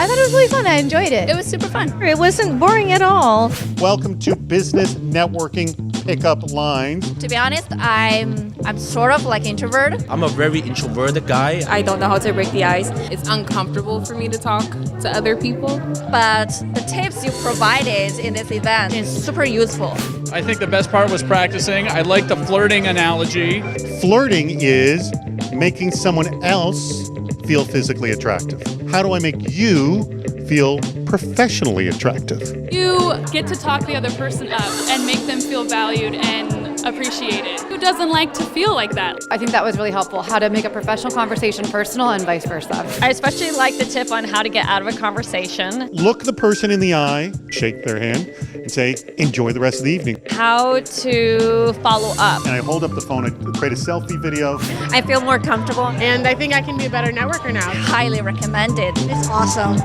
I thought it was really fun. I enjoyed it. It was super fun. It wasn't boring at all. Welcome to Business Networking Pickup Lines. To be honest, I'm sort of like introvert. I'm a very introverted guy. I don't know how to break the ice. It's uncomfortable for me to talk to other people. But the tips you provided in this event is super useful. I think the best part was practicing. I like the flirting analogy. Flirting is making someone else feel physically attractive. How do I make you feel professionally attractive? You get to talk the other person up and make them feel valued and appreciated. Who doesn't like to feel like that? I think that was really helpful, how to make a professional conversation personal and vice versa. I especially like the tip on how to get out of a conversation. Look the person in the eye, shake their hand, and say, enjoy the rest of the evening. How to follow up. And I hold up the phone and create a selfie video. I feel more comfortable. And I think I can be a better networker now. Highly recommended. It's awesome.